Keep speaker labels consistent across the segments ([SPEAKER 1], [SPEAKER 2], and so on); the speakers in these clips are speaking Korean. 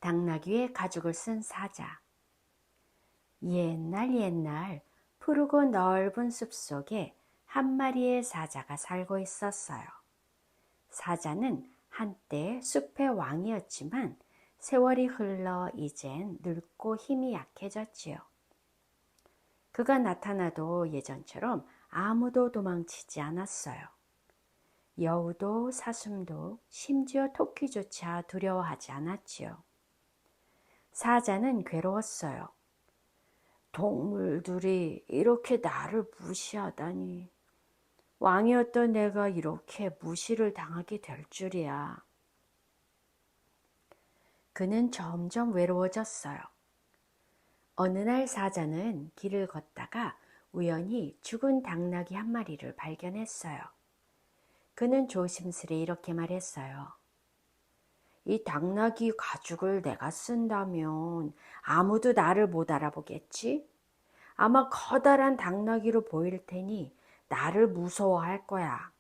[SPEAKER 1] 당나귀의 가죽을 쓴 사자. 옛날 푸르고 넓은 숲속에 한 마리의 사자가 살고 있었어요. 사자는 한때 숲의 왕이었지만 세월이 흘러 이젠 늙고 힘이 약해졌지요. 그가 나타나도 예전처럼 아무도 도망치지 않았어요. 여우도 사슴도 심지어 토끼조차 두려워하지 않았지요. 사자는 괴로웠어요. 동물들이 이렇게 나를 무시하다니. 왕이었던 내가 이렇게 무시를 당하게 될 줄이야. 그는 점점 외로워졌어요. 어느 날 사자는 길을 걷다가 우연히 죽은 당나귀 한 마리를 발견했어요. 그는 조심스레 이렇게 말했어요. 이 당나귀 가죽을 내가 쓴다면 아무도 나를 못 알아보겠지? 아마 커다란 당나귀로 보일 테니 나를 무서워할 거야.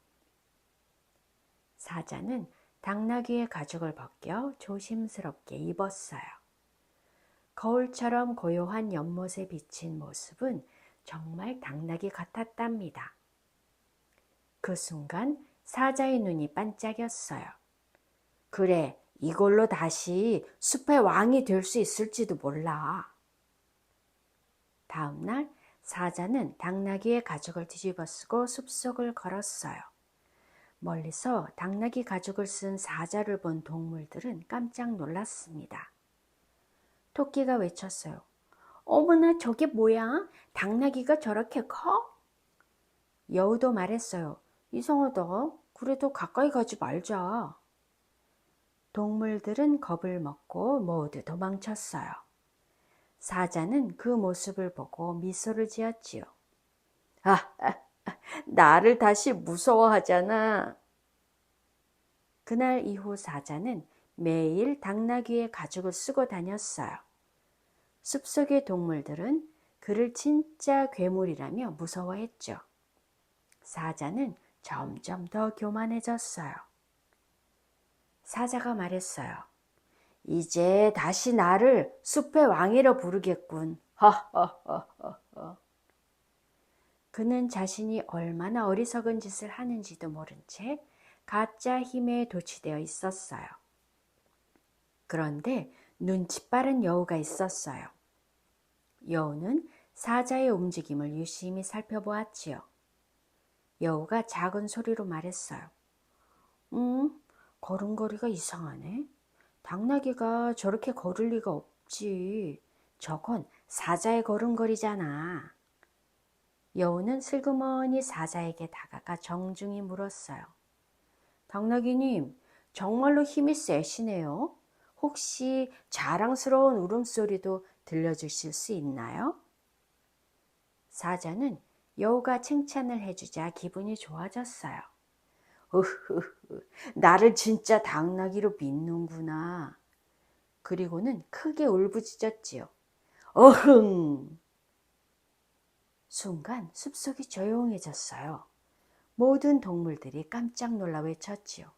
[SPEAKER 1] 사자는 당나귀의 가죽을 벗겨 조심스럽게 입었어요. 거울처럼 고요한 연못에 비친 모습은 정말 당나귀 같았답니다. 그 순간 사자의 눈이 반짝였어요. 그래, 이걸로 다시 숲의 왕이 될 수 있을지도 몰라. 다음 날 사자는 당나귀의 가죽을 뒤집어 쓰고 숲속을 걸었어요. 멀리서 당나귀 가죽을 쓴 사자를 본 동물들은 깜짝 놀랐습니다. 토끼가 외쳤어요. 어머나, 저게 뭐야? 당나귀가 저렇게 커? 여우도 말했어요. 이상하다. 그래도 가까이 가지 말자. 동물들은 겁을 먹고 모두 도망쳤어요. 사자는 그 모습을 보고 미소를 지었지요. 나를 다시 무서워하잖아. 그날 이후 사자는 매일 당나귀의 가죽을 쓰고 다녔어요. 숲속의 동물들은 그를 진짜 괴물이라며 무서워했죠. 사자는 점점 더 교만해졌어요. 사자가 말했어요. 이제 다시 나를 숲의 왕이라 부르겠군. 그는 자신이 얼마나 어리석은 짓을 하는지도 모른 채 가짜 힘에 도취되어 있었어요. 그런데 눈치 빠른 여우가 있었어요. 여우는 사자의 움직임을 유심히 살펴보았지요. 여우가 작은 소리로 말했어요. 걸음걸이가 이상하네. 당나귀가 저렇게 걸을 리가 없지. 저건 사자의 걸음걸이잖아. 여우는 슬그머니 사자에게 다가가 정중히 물었어요. 당나귀님, 정말로 힘이 세시네요. 혹시 자랑스러운 울음소리도 들려주실 수 있나요? 사자는 여우가 칭찬을 해주자 기분이 좋아졌어요. 나를 진짜 당나귀로 믿는구나. 그리고는 크게 울부짖었지요. 어흥! 순간 숲속이 조용해졌어요. 모든 동물들이 깜짝 놀라 외쳤지요.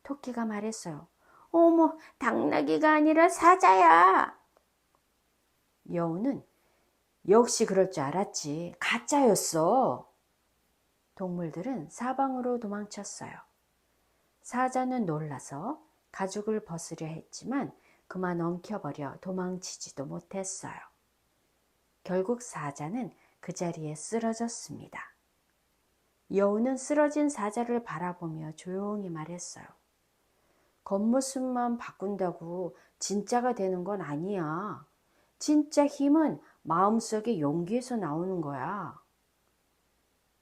[SPEAKER 1] 토끼가 말했어요. 어머, 당나귀가 아니라 사자야. 여우는 역시 그럴 줄 알았지. 가짜였어. 동물들은 사방으로 도망쳤어요. 사자는 놀라서 가죽을 벗으려 했지만 그만 엉켜버려 도망치지도 못했어요. 결국 사자는 그 자리에 쓰러졌습니다. 여우는 쓰러진 사자를 바라보며 조용히 말했어요. 겉모습만 바꾼다고 진짜가 되는 건 아니야. 진짜 힘은 마음속의 용기에서 나오는 거야.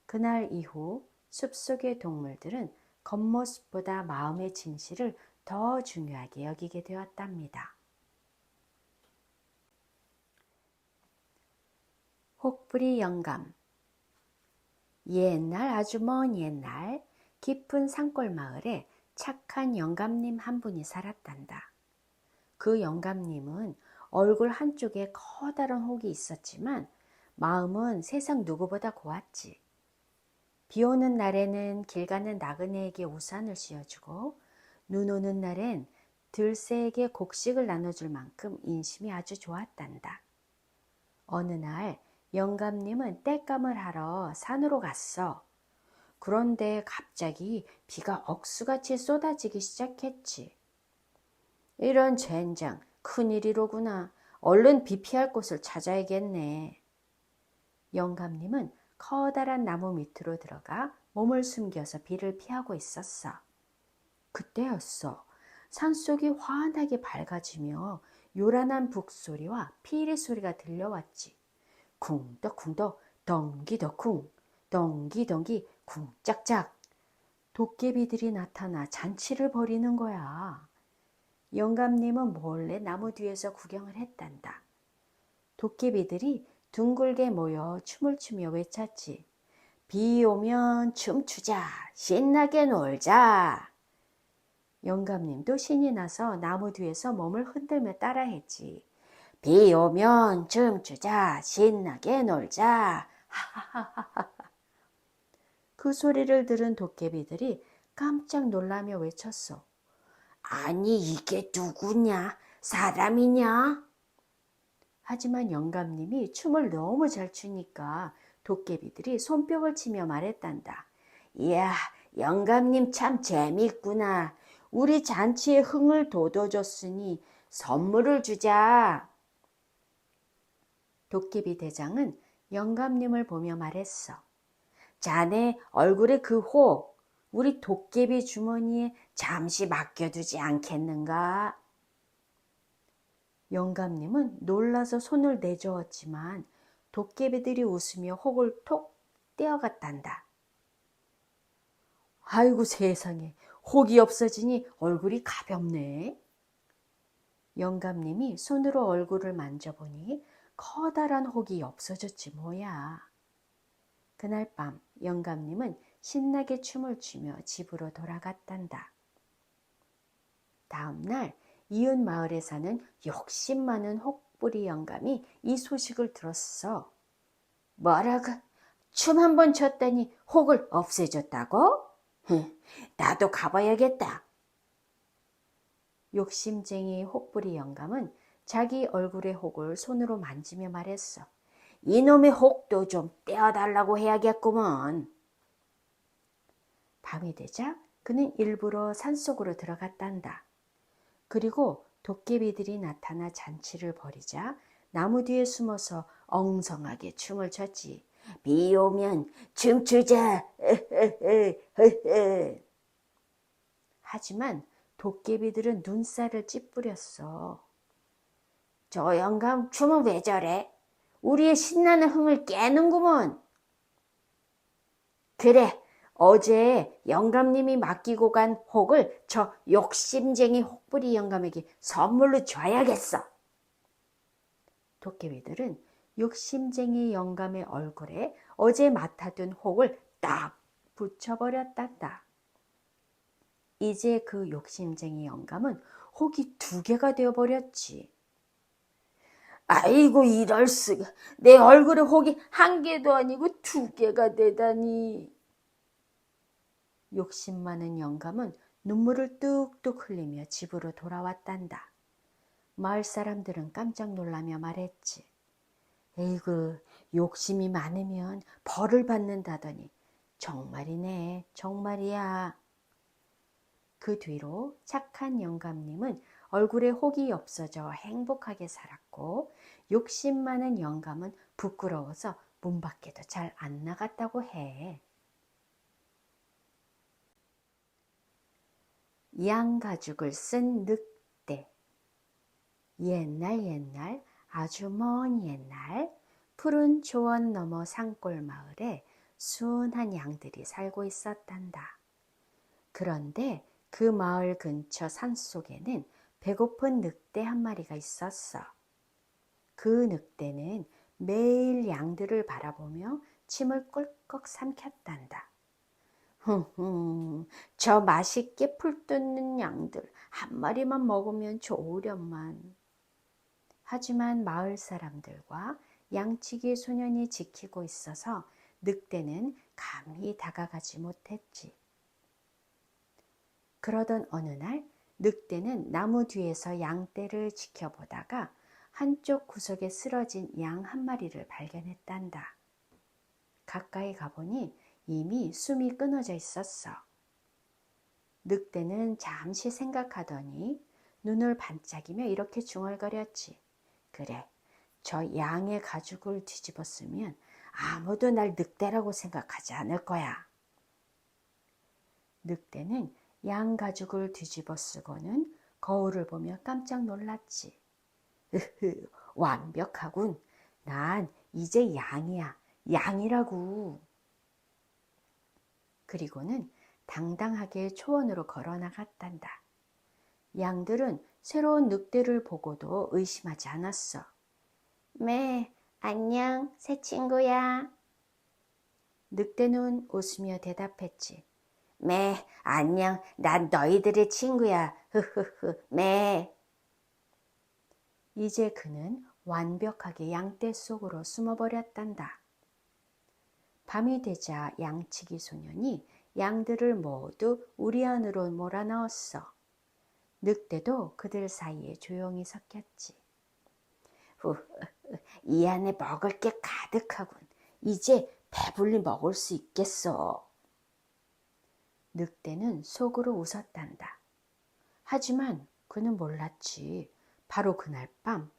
[SPEAKER 1] 그날 이후 숲속의 동물들은 겉모습보다 마음의 진실을 더 중요하게 여기게 되었답니다. 혹부리 영감. 옛날, 아주 먼 옛날 깊은 산골 마을에 착한 영감님 한 분이 살았단다. 그 영감님은 얼굴 한쪽에 커다란 혹이 있었지만 마음은 세상 누구보다 고왔지. 비 오는 날에는 길 가는 나그네에게 우산을 씌워주고 눈 오는 날엔 들새에게 곡식을 나눠줄 만큼 인심이 아주 좋았단다. 어느 날 영감님은 땔감을 하러 산으로 갔어. 그런데 갑자기 비가 억수같이 쏟아지기 시작했지. 이런 젠장, 큰일이로구나. 얼른 비 피할 곳을 찾아야겠네. 영감님은 커다란 나무 밑으로 들어가 몸을 숨겨서 비를 피하고 있었어. 그때였어. 산속이 환하게 밝아지며 요란한 북소리와 피리 소리가 들려왔지. 쿵덕쿵덕 덩기덕쿵 덩기덩기 쿵짝짝. 도깨비들이 나타나 잔치를 벌이는 거야. 영감님은 몰래 나무 뒤에서 구경을 했단다. 도깨비들이 둥글게 모여 춤을 추며 외쳤지. 비 오면 춤추자, 신나게 놀자. 영감님도 신이 나서 나무 뒤에서 몸을 흔들며 따라했지. 비 오면 춤추자, 신나게 놀자. 그 소리를 들은 도깨비들이 깜짝 놀라며 외쳤어. 아니 이게 누구냐? 사람이냐? 하지만 영감님이 춤을 너무 잘 추니까 도깨비들이 손뼉을 치며 말했단다. 이야, 영감님 참 재밌구나. 우리 잔치에 흥을 돋워줬으니 선물을 주자. 도깨비 대장은 영감님을 보며 말했어. 자네 얼굴에 그 혹, 우리 도깨비 주머니에 잠시 맡겨두지 않겠는가? 영감님은 놀라서 손을 내저었지만 도깨비들이 웃으며 혹을 톡 떼어갔단다. 아이고 세상에, 혹이 없어지니 얼굴이 가볍네. 영감님이 손으로 얼굴을 만져보니 커다란 혹이 없어졌지 뭐야. 그날 밤 영감님은 신나게 춤을 추며 집으로 돌아갔단다. 다음 날 이웃 마을에 사는 욕심 많은 혹부리 영감이 이 소식을 들었어. 뭐라고? 춤 한 번 췄더니 혹을 없애줬다고? 나도 가봐야겠다. 욕심쟁이 혹부리 영감은 자기 얼굴의 혹을 손으로 만지며 말했어. 이놈의 혹도 좀 떼어달라고 해야겠구먼. 밤이 되자 그는 일부러 산속으로 들어갔단다. 그리고 도깨비들이 나타나 잔치를 벌이자 나무 뒤에 숨어서 엉성하게 춤을 췄지. 비 오면 춤추자. 하지만 도깨비들은 눈살을 찌푸렸어. 저 영감 춤은 왜 저래? 우리의 신나는 흥을 깨는구먼. 그래, 어제 영감님이 맡기고 간 혹을 저 욕심쟁이 혹부리 영감에게 선물로 줘야겠어. 도깨비들은 욕심쟁이 영감의 얼굴에 어제 맡아둔 혹을 딱 붙여버렸단다. 이제 그 욕심쟁이 영감은 혹이 2개가 되어버렸지. 아이고 이럴 수가. 내 얼굴에 혹이 1개도 아니고 2개가 되다니. 욕심 많은 영감은 눈물을 뚝뚝 흘리며 집으로 돌아왔단다. 마을 사람들은 깜짝 놀라며 말했지. 에이구, 욕심이 많으면 벌을 받는다더니 정말이네, 정말이야. 그 뒤로 착한 영감님은 얼굴에 혹이 없어져 행복하게 살았고, 욕심 많은 영감은 부끄러워서 문 밖에도 잘 안 나갔다고 해. 양가죽을 쓴 늑대. 옛날 아주 먼 옛날 푸른 초원 너머 산골 마을에 순한 양들이 살고 있었단다. 그런데 그 마을 근처 산속에는 배고픈 늑대 한 마리가 있었어. 그 늑대는 매일 양들을 바라보며 침을 꿀꺽 삼켰단다. 저 맛있게 풀 뜯는 양들 한 마리만 먹으면 좋으련만. 하지만 마을 사람들과 양치기 소년이 지키고 있어서 늑대는 감히 다가가지 못했지. 그러던 어느 날 늑대는 나무 뒤에서 양떼를 지켜보다가 한쪽 구석에 쓰러진 양 한 마리를 발견했단다. 가까이 가보니 이미 숨이 끊어져 있었어. 늑대는 잠시 생각하더니 눈을 반짝이며 이렇게 중얼거렸지. 그래, 저 양의 가죽을 뒤집었으면 아무도 날 늑대라고 생각하지 않을 거야. 늑대는 양 가죽을 뒤집어 쓰고는 거울을 보며 깜짝 놀랐지. 으흐, 완벽하군. 난 이제 양이야. 양이라고. 그리고는 당당하게 초원으로 걸어 나갔단다. 양들은 새로운 늑대를 보고도 의심하지 않았어. 매, 안녕, 새 친구야. 늑대는 웃으며 대답했지. 매, 안녕, 난 너희들의 친구야. 흐흐흐, 매. 이제 그는 완벽하게 양떼 속으로 숨어버렸단다. 밤이 되자 양치기 소년이 양들을 모두 우리 안으로 몰아넣었어. 늑대도 그들 사이에 조용히 섞였지. 이 안에 먹을 게 가득하군. 이제 배불리 먹을 수 있겠어. 늑대는 속으로 웃었단다. 하지만 그는 몰랐지. 바로 그날 밤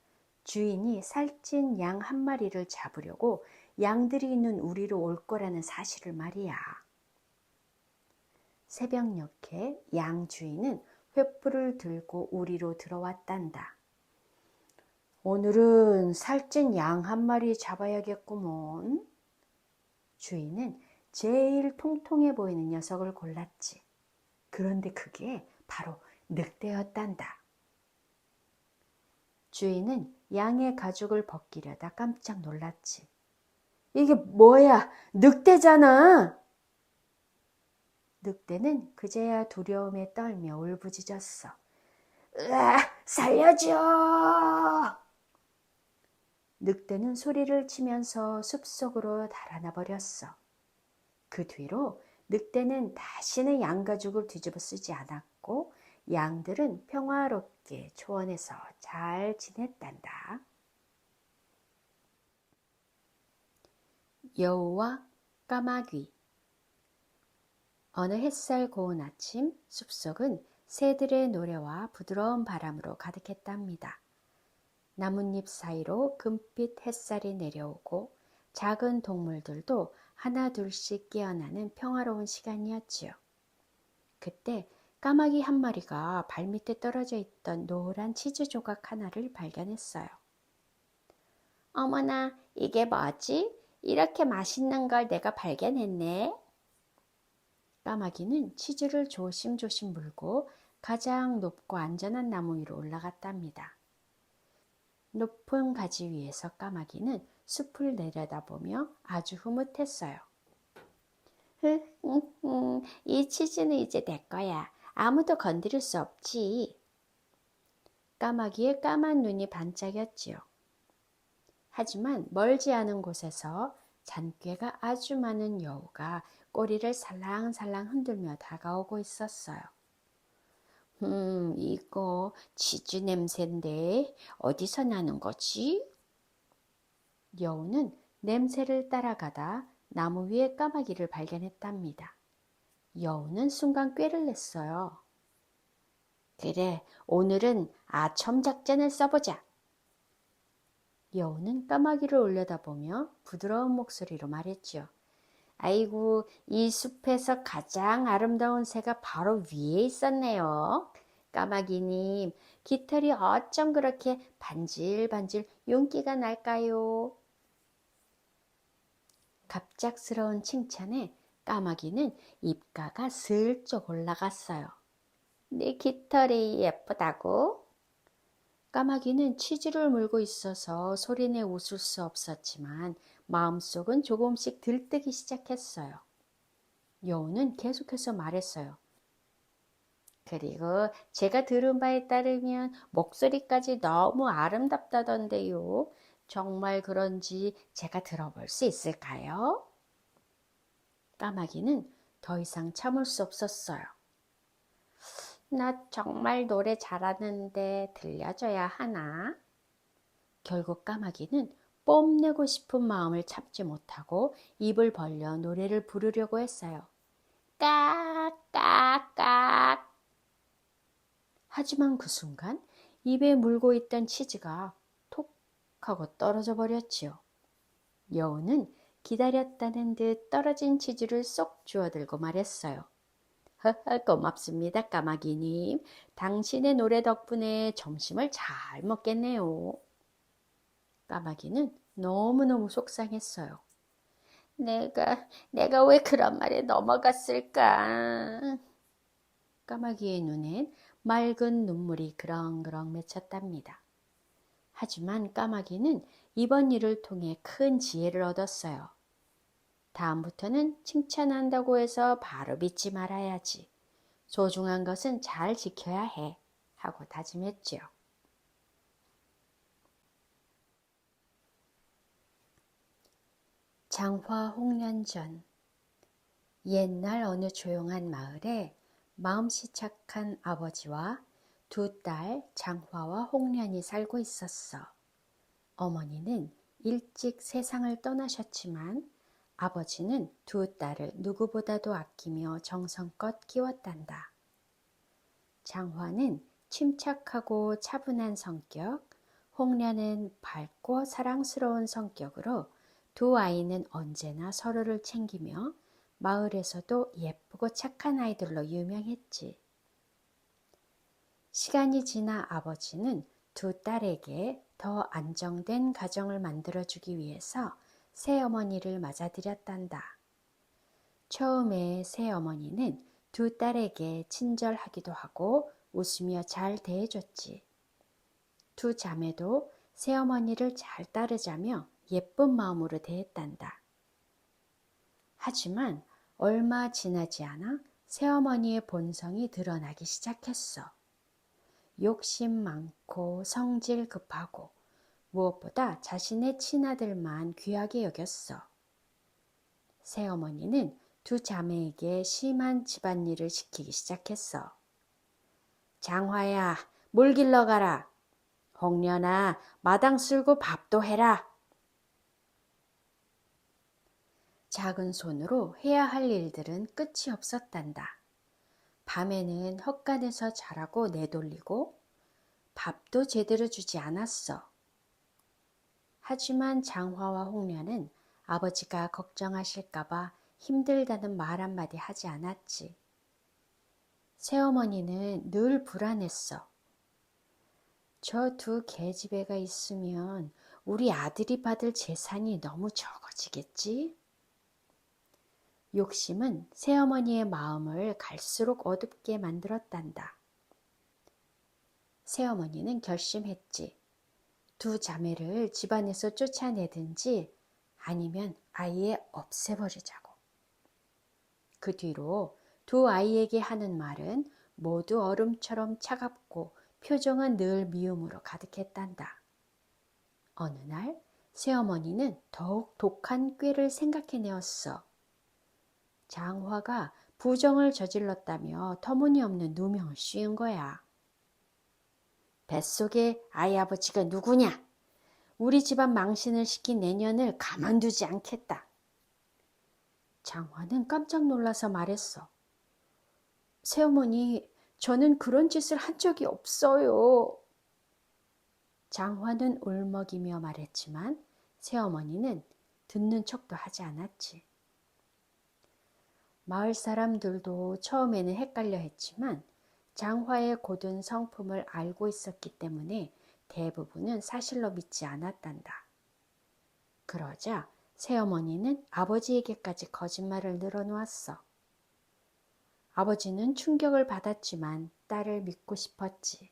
[SPEAKER 1] 주인이 살찐 양 한 마리를 잡으려고 양들이 있는 우리로 올 거라는 사실을 말이야. 새벽녘에 양 주인은 횃불을 들고 우리로 들어왔단다. 오늘은 살찐 양 한 마리 잡아야겠구먼. 주인은 제일 통통해 보이는 녀석을 골랐지. 그런데 그게 바로 늑대였단다. 주인은 양의 가죽을 벗기려다 깜짝 놀랐지. 이게 뭐야? 늑대잖아! 늑대는 그제야 두려움에 떨며 울부짖었어. 으아, 살려줘! 늑대는 소리를 치면서 숲속으로 달아나 버렸어. 그 뒤로 늑대는 다시는 양가죽을 뒤집어 쓰지 않았고 양들은 평화롭게 초원에서 잘 지냈단다. 여우와 까마귀. 어느 햇살 고운 아침 숲속은 새들의 노래와 부드러운 바람으로 가득했답니다. 나뭇잎 사이로 금빛 햇살이 내려오고 작은 동물들도 하나 둘씩 깨어나는 평화로운 시간이었지요. 그때 까마귀 한 마리가 발밑에 떨어져 있던 노란 치즈 조각 하나를 발견했어요. 어머나, 이게 뭐지? 이렇게 맛있는 걸 내가 발견했네. 까마귀는 치즈를 조심조심 물고 가장 높고 안전한 나무 위로 올라갔답니다. 높은 가지 위에서 까마귀는 숲을 내려다보며 아주 흐뭇했어요. 이 치즈는 이제 내 거야. 아무도 건드릴 수 없지. 까마귀의 까만 눈이 반짝였지요. 하지만 멀지 않은 곳에서 잔꾀가 아주 많은 여우가 꼬리를 살랑살랑 흔들며 다가오고 있었어요. 이거 치즈 냄새인데 어디서 나는 거지? 여우는 냄새를 따라가다 나무 위에 까마귀를 발견했답니다. 여우는 순간 꾀를 냈어요. 그래, 오늘은 아첨 작전을 써보자. 여우는 까마귀를 올려다보며 부드러운 목소리로 말했지요. 아이고, 이 숲에서 가장 아름다운 새가 바로 위에 있었네요. 까마귀님, 깃털이 어쩜 그렇게 반질반질 윤기가 날까요? 갑작스러운 칭찬에 까마귀는 입가가 슬쩍 올라갔어요. 네 깃털이 예쁘다고? 까마귀는 치즈를 물고 있어서 소리내 웃을 수 없었지만 마음속은 조금씩 들뜨기 시작했어요. 여우는 계속해서 말했어요. 그리고 제가 들은 바에 따르면 목소리까지 너무 아름답다던데요. 정말 그런지 제가 들어볼 수 있을까요? 까마귀는 더 이상 참을 수 없었어요. 나 정말 노래 잘하는데 들려줘야 하나? 결국 까마귀는 뽐내고 싶은 마음을 참지 못하고 입을 벌려 노래를 부르려고 했어요. 깍깍깍. 하지만 그 순간 입에 물고 있던 치즈가 톡 하고 떨어져 버렸지요. 여우는 기다렸다는 듯 떨어진 치즈를 쏙 주워들고 말했어요. 고맙습니다, 까마귀님. 당신의 노래 덕분에 점심을 잘 먹겠네요. 까마귀는 너무너무 속상했어요. 내가 왜 그런 말에 넘어갔을까? 까마귀의 눈엔 맑은 눈물이 그렁그렁 맺혔답니다. 하지만 까마귀는 이번 일을 통해 큰 지혜를 얻었어요. 다음부터는 칭찬한다고 해서 바로 믿지 말아야지. 소중한 것은 잘 지켜야 해. 하고 다짐했지요. 장화 홍련전. 옛날 어느 조용한 마을에 마음씨 착한 아버지와 두 딸 장화와 홍련이 살고 있었어. 어머니는 일찍 세상을 떠나셨지만 아버지는 두 딸을 누구보다도 아끼며 정성껏 키웠단다. 장화는 침착하고 차분한 성격, 홍련은 밝고 사랑스러운 성격으로 두 아이는 언제나 서로를 챙기며 마을에서도 예쁘고 착한 아이들로 유명했지. 시간이 지나 아버지는 두 딸에게 더 안정된 가정을 만들어주기 위해서 새어머니를 맞아들였단다. 처음에 새어머니는 두 딸에게 친절하기도 하고 웃으며 잘 대해줬지. 두 자매도 새어머니를 잘 따르자며 예쁜 마음으로 대했단다. 하지만 얼마 지나지 않아 새어머니의 본성이 드러나기 시작했어. 욕심 많고 성질 급하고 무엇보다 자신의 친아들만 귀하게 여겼어. 새어머니는 두 자매에게 심한 집안일을 시키기 시작했어. 장화야, 물 길러 가라. 홍련아, 마당 쓸고 밥도 해라. 작은 손으로 해야 할 일들은 끝이 없었단다. 밤에는 헛간에서 자라고 내돌리고 밥도 제대로 주지 않았어. 하지만 장화와 홍련은 아버지가 걱정하실까봐 힘들다는 말 한마디 하지 않았지. 새어머니는 늘 불안했어. 저 두 계집애가 있으면 우리 아들이 받을 재산이 너무 적어지겠지? 욕심은 새어머니의 마음을 갈수록 어둡게 만들었단다. 새어머니는 결심했지. 두 자매를 집안에서 쫓아내든지 아니면 아예 없애버리자고. 그 뒤로 두 아이에게 하는 말은 모두 얼음처럼 차갑고 표정은 늘 미움으로 가득했단다. 어느 날 새어머니는 더욱 독한 꾀를 생각해내었어. 장화가 부정을 저질렀다며 터무니없는 누명을 씌운 거야. 뱃속에 아이 아버지가 누구냐? 우리 집안 망신을 시킨 내년을 가만두지 않겠다. 장화는 깜짝 놀라서 말했어. 새어머니, 저는 그런 짓을 한 적이 없어요. 장화는 울먹이며 말했지만 새어머니는 듣는 척도 하지 않았지. 마을 사람들도 처음에는 헷갈려 했지만 장화의 고든 성품을 알고 있었기 때문에 대부분은 사실로 믿지 않았단다. 그러자 새어머니는 아버지에게까지 거짓말을 늘어놓았어. 아버지는 충격을 받았지만 딸을 믿고 싶었지.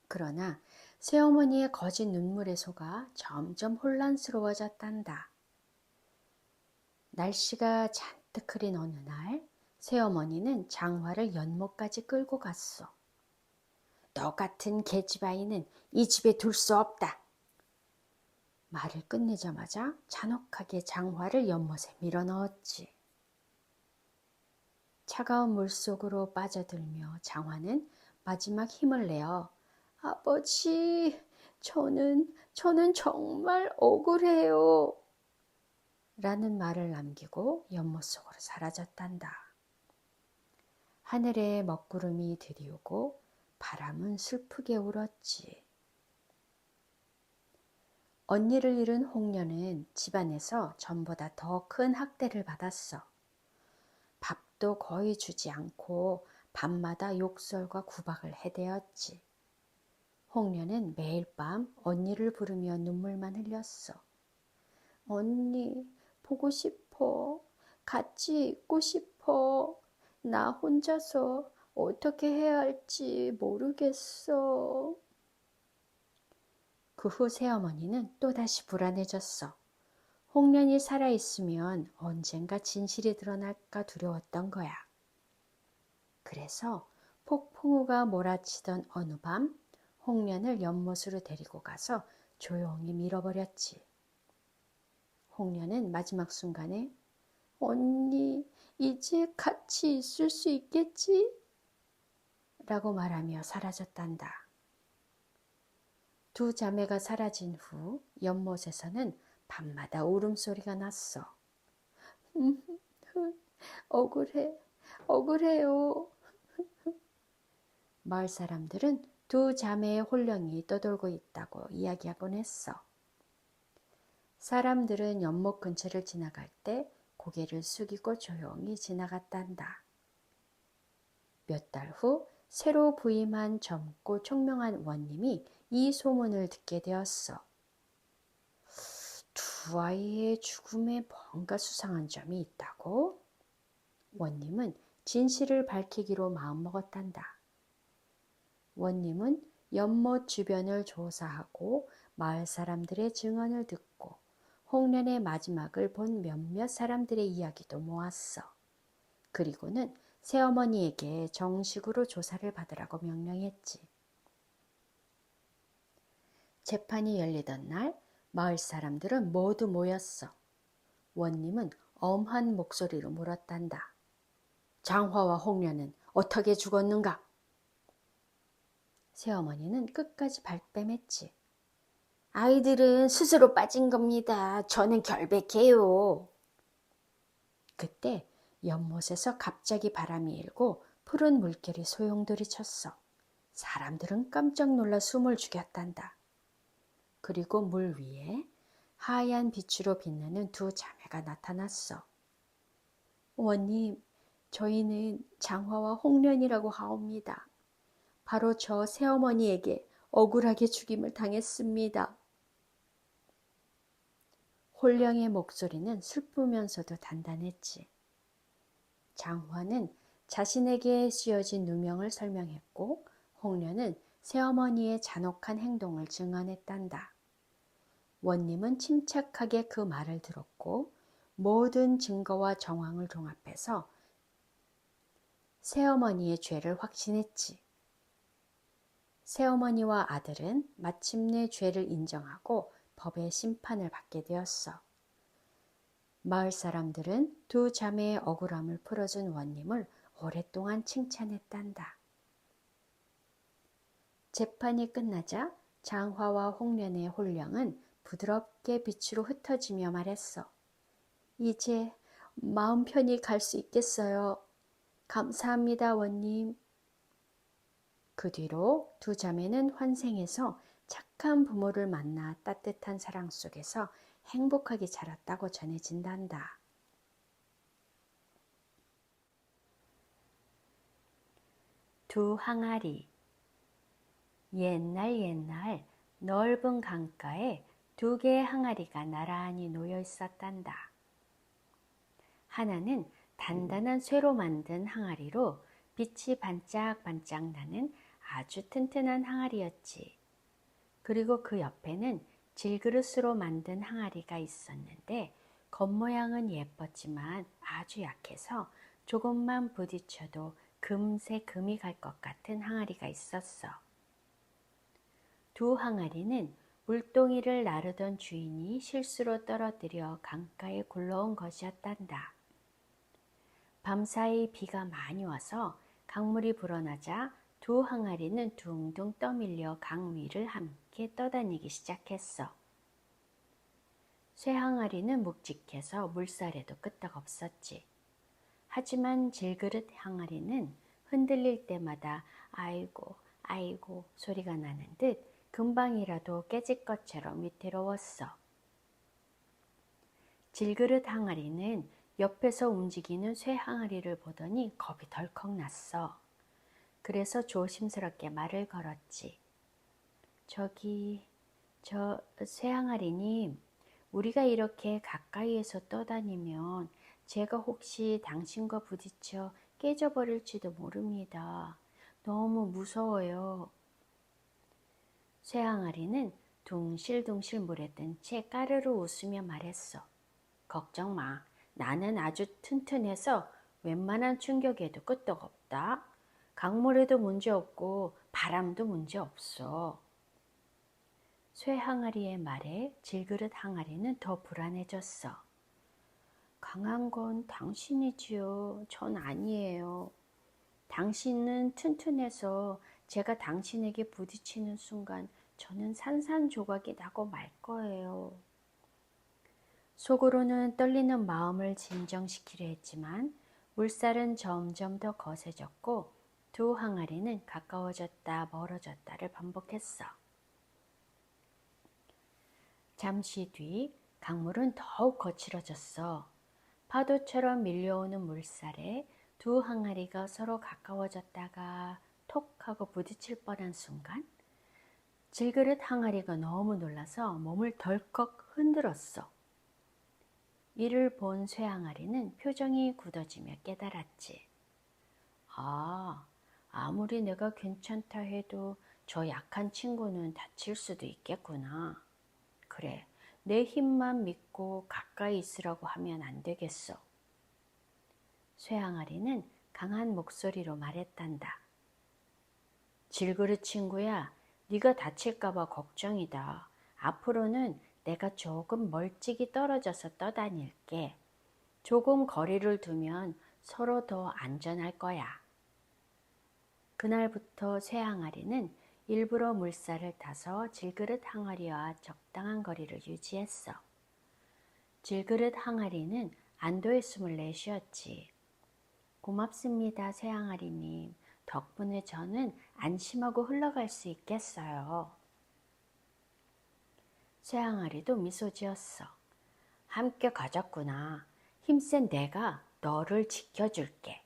[SPEAKER 1] 그러나 새어머니의 거짓 눈물에 속아 점점 혼란스러워졌단다. 날씨가 잔뜩 흐린 어느 날 새어머니는 장화를 연못까지 끌고 갔어. 너 같은 계집아이는 이 집에 둘 수 없다. 말을 끝내자마자 잔혹하게 장화를 연못에 밀어넣었지. 차가운 물속으로 빠져들며 장화는 마지막 힘을 내어 아버지, 저는 정말 억울해요. 라는 말을 남기고 연못 속으로 사라졌단다. 하늘에 먹구름이 드리우고 바람은 슬프게 울었지. 언니를 잃은 홍련은 집안에서 전보다 더 큰 학대를 받았어. 밥도 거의 주지 않고 밤마다 욕설과 구박을 해대었지. 홍련은 매일 밤 언니를 부르며 눈물만 흘렸어. 언니, 보고 싶어. 같이 있고 싶어. 나 혼자서 어떻게 해야 할지 모르겠어. 그 후 새어머니는 또다시 불안해졌어. 홍련이 살아있으면 언젠가 진실이 드러날까 두려웠던 거야. 그래서 폭풍우가 몰아치던 어느 밤 홍련을 연못으로 데리고 가서 조용히 밀어버렸지. 홍련은 마지막 순간에 언니, 이제 같이 있을 수 있겠지? 라고 말하며 사라졌단다. 두 자매가 사라진 후 연못에서는 밤마다 울음소리가 났어. 억울해요. 마을 사람들은 두 자매의 혼령이 떠돌고 있다고 이야기하곤 했어. 사람들은 연못 근처를 지나갈 때 고개를 숙이고 조용히 지나갔단다. 몇 달 후 새로 부임한 젊고 총명한 원님이 이 소문을 듣게 되었어. 두 아이의 죽음에 뭔가 수상한 점이 있다고? 원님은 진실을 밝히기로 마음먹었단다. 원님은 연못 주변을 조사하고 마을 사람들의 증언을 듣고 홍련의 마지막을 본 몇몇 사람들의 이야기도 모았어. 그리고는 새어머니에게 정식으로 조사를 받으라고 명령했지. 재판이 열리던 날 마을 사람들은 모두 모였어. 원님은 엄한 목소리로 물었단다. 장화와 홍련은 어떻게 죽었는가? 새어머니는 끝까지 발뺌했지. 아이들은 스스로 빠진 겁니다. 저는 결백해요. 그때 연못에서 갑자기 바람이 일고 푸른 물결이 소용돌이 쳤어. 사람들은 깜짝 놀라 숨을 죽였단다. 그리고 물 위에 하얀 빛으로 빛나는 두 자매가 나타났어. 원님, 저희는 장화와 홍련이라고 하옵니다. 바로 저 새어머니에게 억울하게 죽임을 당했습니다. 혼령의 목소리는 슬프면서도 단단했지. 장화는 자신에게 씌어진 누명을 설명했고 홍련은 새어머니의 잔혹한 행동을 증언했단다. 원님은 침착하게 그 말을 들었고 모든 증거와 정황을 종합해서 새어머니의 죄를 확신했지. 새어머니와 아들은 마침내 죄를 인정하고 법의 심판을 받게 되었어. 마을 사람들은 두 자매의 억울함을 풀어준 원님을 오랫동안 칭찬했단다. 재판이 끝나자 장화와 홍련의 혼령은 부드럽게 빛으로 흩어지며 말했어. 이제 마음 편히 갈 수 있겠어요. 감사합니다, 원님. 그 뒤로 두 자매는 환생에서 착한 부모를 만나 따뜻한 사랑 속에서 행복하게 자랐다고 전해진단다. 두 항아리. 옛날 넓은 강가에 두 개의 항아리가 나란히 놓여 있었단다. 하나는 단단한 쇠로 만든 항아리로 빛이 반짝반짝 나는 아주 튼튼한 항아리였지. 그리고 그 옆에는 질그릇으로 만든 항아리가 있었는데 겉모양은 예뻤지만 아주 약해서 조금만 부딪혀도 금세 금이 갈 것 같은 항아리가 있었어. 두 항아리는 물동이를 나르던 주인이 실수로 떨어뜨려 강가에 굴러온 것이었단다. 밤사이 비가 많이 와서 강물이 불어나자 두 항아리는 둥둥 떠밀려 강 위를 함께 떠다니기 시작했어. 쇠 항아리는 묵직해서 물살에도 끄떡없었지. 하지만 질그릇 항아리는 흔들릴 때마다 아이고 아이고 소리가 나는 듯 금방이라도 깨질 것처럼 위태로웠어. 질그릇 항아리는 옆에서 움직이는 쇠 항아리를 보더니 겁이 덜컥 났어. 그래서 조심스럽게 말을 걸었지. 저기, 쇠 항아리님, 우리가 이렇게 가까이에서 떠다니면 제가 혹시 당신과 부딪혀 깨져버릴지도 모릅니다. 너무 무서워요. 쇠 항아리는 둥실둥실 물에 뜬 채 까르르 웃으며 말했어. 걱정 마. 나는 아주 튼튼해서 웬만한 충격에도 끄떡없다. 강물에도 문제없고 바람도 문제없어. 쇠 항아리의 말에 질그릇 항아리는 더 불안해졌어. 강한 건 당신이지요. 전 아니에요. 당신은 튼튼해서 제가 당신에게 부딪히는 순간 저는 산산조각이 나고 말 거예요. 속으로는 떨리는 마음을 진정시키려 했지만 물살은 점점 더 거세졌고 두 항아리는 가까워졌다 멀어졌다를 반복했어. 잠시 뒤 강물은 더욱 거칠어졌어. 파도처럼 밀려오는 물살에 두 항아리가 서로 가까워졌다가 톡 하고 부딪힐 뻔한 순간 질그릇 항아리가 너무 놀라서 몸을 덜컥 흔들었어. 이를 본 쇠 항아리는 표정이 굳어지며 깨달았지. 아무리 내가 괜찮다 해도 저 약한 친구는 다칠 수도 있겠구나. 그래, 내 힘만 믿고 가까이 있으라고 하면 안 되겠어. 쇠 항아리는 강한 목소리로 말했단다. 질그릇 친구야, 네가 다칠까봐 걱정이다. 앞으로는 내가 조금 멀찍이 떨어져서 떠다닐게. 조금 거리를 두면 서로 더 안전할 거야. 그날부터 쇠 항아리는 일부러 물살을 타서 질그릇 항아리와 적당한 거리를 유지했어. 질그릇 항아리는 안도의 숨을 내쉬었지. 고맙습니다, 쇠 항아리님. 덕분에 저는 안심하고 흘러갈 수 있겠어요. 쇠 항아리도 미소 지었어. 함께 가자꾸나. 힘센 내가 너를 지켜줄게.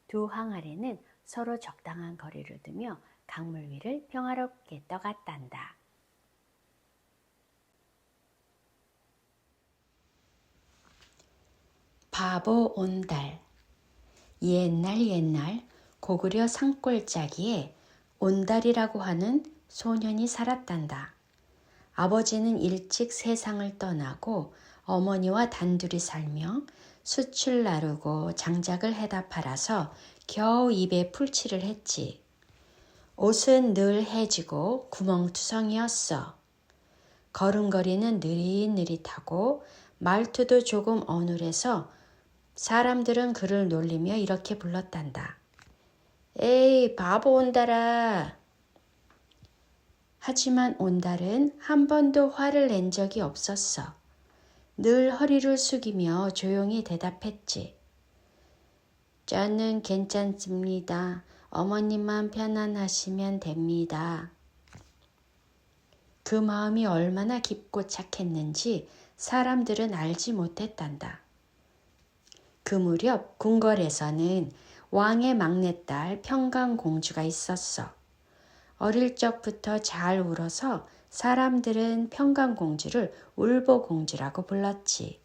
[SPEAKER 1] 두 항아리는 서로 적당한 거리를 두며 강물 위를 평화롭게 떠갔단다. 바보 온달. 옛날 고구려 산골짜기에 온달이라고 하는 소년이 살았단다. 아버지는 일찍 세상을 떠나고 어머니와 단둘이 살며 수출 나르고 장작을 해다 팔아서 겨우 입에 풀칠을 했지. 옷은 늘 해지고 구멍투성이었어. 걸음걸이는 느릿느릿하고 말투도 조금 어눌해서 사람들은 그를 놀리며 이렇게 불렀단다. 에이, 바보 온달아. 하지만 온달은 한 번도 화를 낸 적이 없었어. 늘 허리를 숙이며 조용히 대답했지. 저는 괜찮습니다. 어머님만 편안하시면 됩니다. 그 마음이 얼마나 깊고 착했는지 사람들은 알지 못했단다. 그 무렵 궁궐에서는 왕의 막내딸 평강공주가 있었어. 어릴 적부터 잘 울어서 사람들은 평강공주를 울보공주라고 불렀지.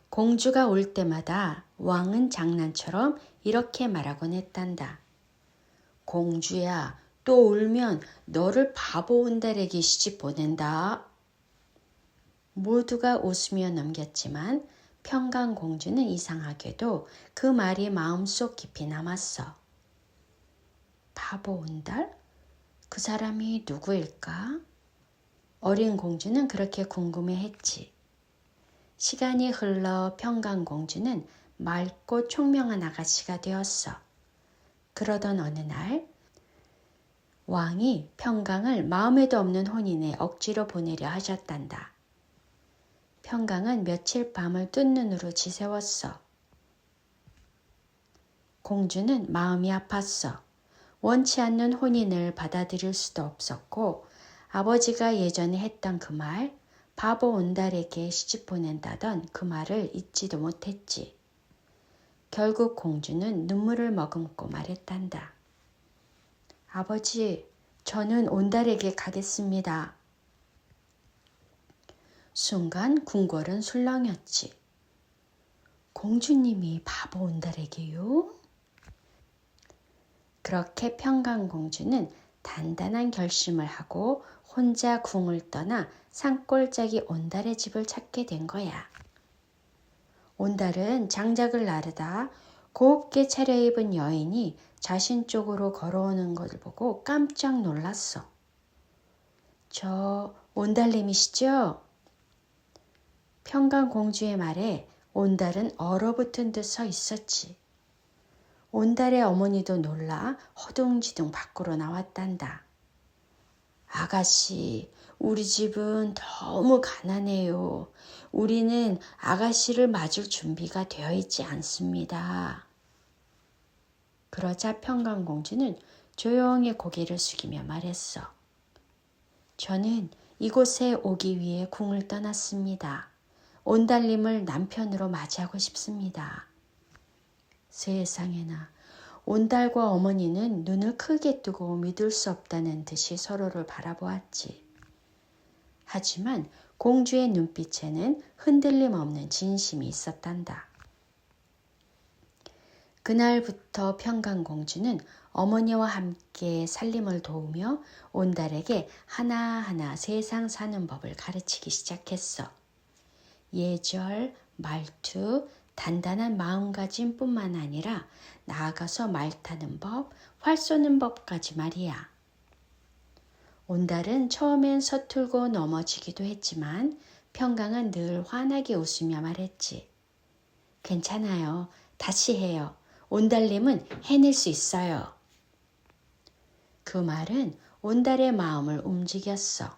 [SPEAKER 1] 공주가 울 때마다 왕은 장난처럼 이렇게 말하곤 했단다. 공주야, 또 울면 너를 바보 온달에게 시집 보낸다. 모두가 웃으며 넘겼지만 평강공주는 이상하게도 그 말이 마음속 깊이 남았어. 바보 온달? 그 사람이 누구일까? 어린 공주는 그렇게 궁금해했지. 시간이 흘러 평강공주는 맑고 총명한 아가씨가 되었어. 그러던 어느 날 왕이 평강을 마음에도 없는 혼인에 억지로 보내려 하셨단다. 평강은 며칠 밤을 뜬 눈으로 지새웠어. 공주는 마음이 아팠어. 원치 않는 혼인을 받아들일 수도 없었고 아버지가 예전에 했던 그 말, 바보 온달에게 시집 보낸다던 그 말을 잊지도 못했지. 결국 공주는 눈물을 머금고 말했단다. 아버지, 저는 온달에게 가겠습니다. 순간 궁궐은 술렁였지. 공주님이 바보 온달에게요? 그렇게 평강공주는 단단한 결심을 하고 혼자 궁을 떠나 산골짜기 온달의 집을 찾게 된 거야. 온달은 장작을 나르다 곱게 차려입은 여인이 자신 쪽으로 걸어오는 것을 보고 깜짝 놀랐어. 저 온달님이시죠? 평강공주의 말에 온달은 얼어붙은 듯 서 있었지. 온달의 어머니도 놀라 허둥지둥 밖으로 나왔단다. 아가씨, 우리 집은 너무 가난해요. 우리는 아가씨를 맞을 준비가 되어 있지 않습니다. 그러자 평강공주는 조용히 고개를 숙이며 말했어. 저는 이곳에 오기 위해 궁을 떠났습니다. 온달님을 남편으로 맞이하고 싶습니다. 세상에나, 온달과 어머니는 눈을 크게 뜨고 믿을 수 없다는 듯이 서로를 바라보았지. 하지만 공주의 눈빛에는 흔들림 없는 진심이 있었단다. 그날부터 평강공주는 어머니와 함께 살림을 도우며 온달에게 하나하나 세상 사는 법을 가르치기 시작했어. 예절, 말투, 단단한 마음가짐뿐만 아니라 나아가서 말 타는 법, 활 쏘는 법까지 말이야. 온달은 처음엔 서툴고 넘어지기도 했지만 평강은 늘 환하게 웃으며 말했지. 괜찮아요. 다시 해요. 온달님은 해낼 수 있어요. 그 말은 온달의 마음을 움직였어.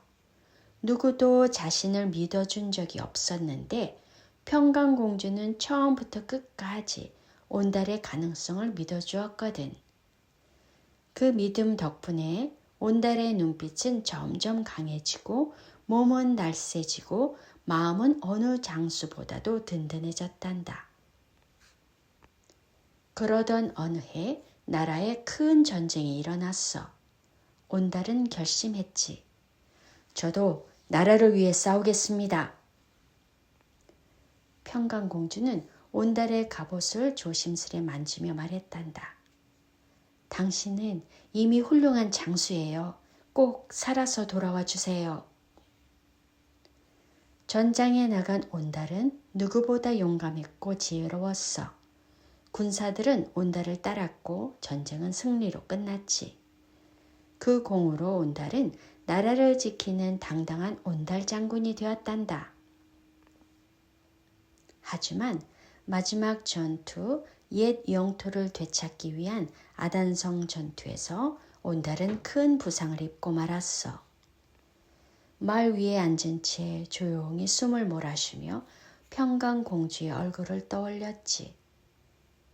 [SPEAKER 1] 누구도 자신을 믿어준 적이 없었는데 평강공주는 처음부터 끝까지 온달의 가능성을 믿어주었거든. 그 믿음 덕분에 온달의 눈빛은 점점 강해지고 몸은 날쌔지고 마음은 어느 장수보다도 든든해졌단다. 그러던 어느 해 나라에 큰 전쟁이 일어났어. 온달은 결심했지. 저도 나라를 위해 싸우겠습니다. 평강공주는 온달의 갑옷을 조심스레 만지며 말했단다. 당신은 이미 훌륭한 장수예요. 꼭 살아서 돌아와 주세요. 전장에 나간 온달은 누구보다 용감했고 지혜로웠어. 군사들은 온달을 따랐고 전쟁은 승리로 끝났지. 그 공으로 온달은 나라를 지키는 당당한 온달 장군이 되었단다. 하지만 마지막 전투, 옛 영토를 되찾기 위한 아단성 전투에서 온달은 큰 부상을 입고 말았어. 말 위에 앉은 채 조용히 숨을 몰아쉬며 평강공주의 얼굴을 떠올렸지.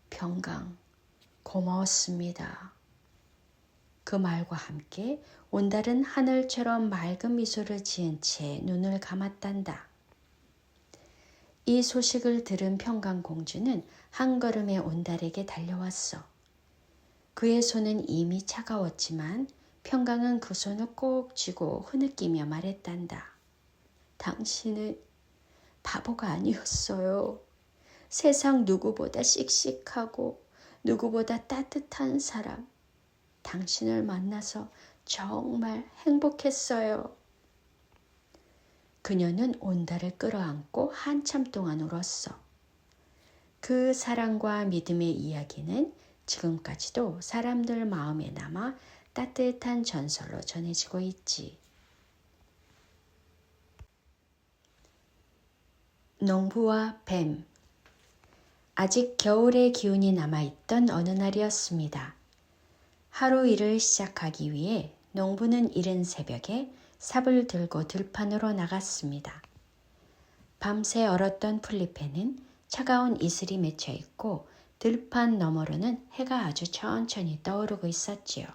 [SPEAKER 1] 평강, 고마웠습니다. 그 말과 함께 온달은 하늘처럼 맑은 미소를 지은 채 눈을 감았단다. 이 소식을 들은 평강공주는 한 걸음에 온달에게 달려왔어. 그의 손은 이미 차가웠지만 평강은 그 손을 꼭 쥐고 흐느끼며 말했단다. 당신은 바보가 아니었어요. 세상 누구보다 씩씩하고 누구보다 따뜻한 사람. 당신을 만나서 정말 행복했어요. 그녀는 온달을 끌어안고 한참 동안 울었어. 그 사랑과 믿음의 이야기는 지금까지도 사람들 마음에 남아 따뜻한 전설로 전해지고 있지. 농부와 뱀. 아직 겨울의 기운이 남아있던 어느 날이었습니다. 하루 일을 시작하기 위해 농부는 이른 새벽에 삽을 들고 들판으로 나갔습니다. 밤새 얼었던 풀잎에는 차가운 이슬이 맺혀 있고 들판 너머로는 해가 아주 천천히 떠오르고 있었지요.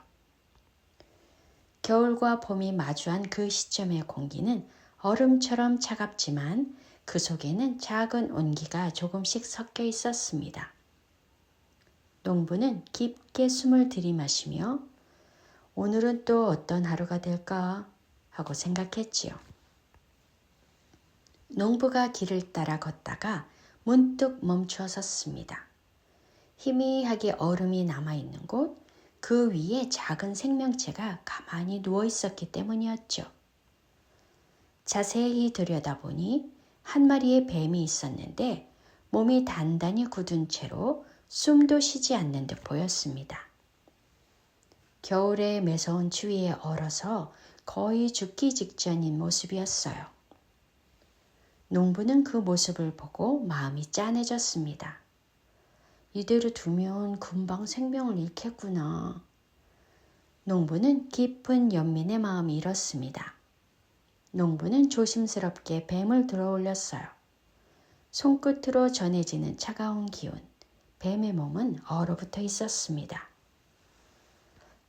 [SPEAKER 1] 겨울과 봄이 마주한 그 시점의 공기는 얼음처럼 차갑지만 그 속에는 작은 온기가 조금씩 섞여 있었습니다. 농부는 깊게 숨을 들이마시며 오늘은 또 어떤 하루가 될까 하고 생각했지요. 농부가 길을 따라 걷다가 문득 멈추어 섰습니다. 희미하게 얼음이 남아있는 곳, 그 위에 작은 생명체가 가만히 누워 있었기 때문이었죠. 자세히 들여다보니 한 마리의 뱀이 있었는데 몸이 단단히 굳은 채로 숨도 쉬지 않는 듯 보였습니다. 겨울의 매서운 추위에 얼어서 거의 죽기 직전인 모습이었어요. 농부는 그 모습을 보고 마음이 짠해졌습니다. 이대로 두면 금방 생명을 잃겠구나. 농부는 깊은 연민의 마음이 일었습니다. 농부는 조심스럽게 뱀을 들어 올렸어요. 손끝으로 전해지는 차가운 기운, 뱀의 몸은 얼어붙어 있었습니다.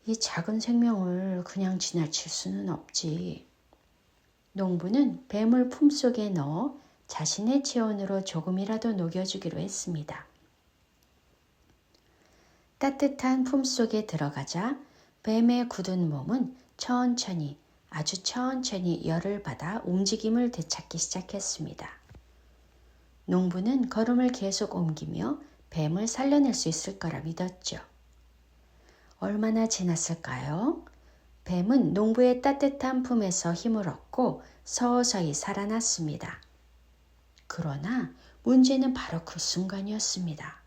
[SPEAKER 1] 이 작은 생명을 그냥 지나칠 수는 없지. 농부는 뱀을 품속에 넣어 자신의 체온으로 조금이라도 녹여주기로 했습니다. 따뜻한 품속에 들어가자 뱀의 굳은 몸은 아주 천천히 열을 받아 움직임을 되찾기 시작했습니다. 농부는 걸음을 계속 옮기며 뱀을 살려낼 수 있을 거라 믿었죠. 얼마나 지났을까요? 뱀은 농부의 따뜻한 품에서 힘을 얻고 서서히 살아났습니다. 그러나 문제는 바로 그 순간이었습니다.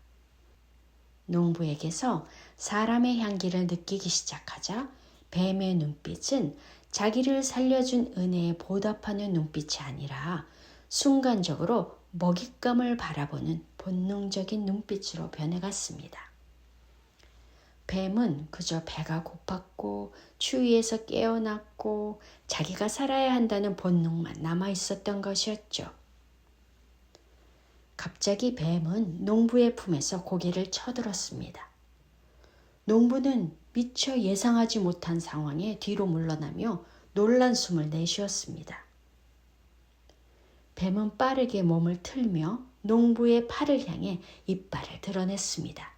[SPEAKER 1] 농부에게서 사람의 향기를 느끼기 시작하자 뱀의 눈빛은 자기를 살려준 은혜에 보답하는 눈빛이 아니라 순간적으로 먹잇감을 바라보는 본능적인 눈빛으로 변해갔습니다. 뱀은 그저 배가 고팠고 추위에서 깨어났고 자기가 살아야 한다는 본능만 남아있었던 것이었죠. 갑자기 뱀은 농부의 품에서 고개를 쳐들었습니다. 농부는 미처 예상하지 못한 상황에 뒤로 물러나며 놀란 숨을 내쉬었습니다. 뱀은 빠르게 몸을 틀며 농부의 팔을 향해 이빨을 드러냈습니다.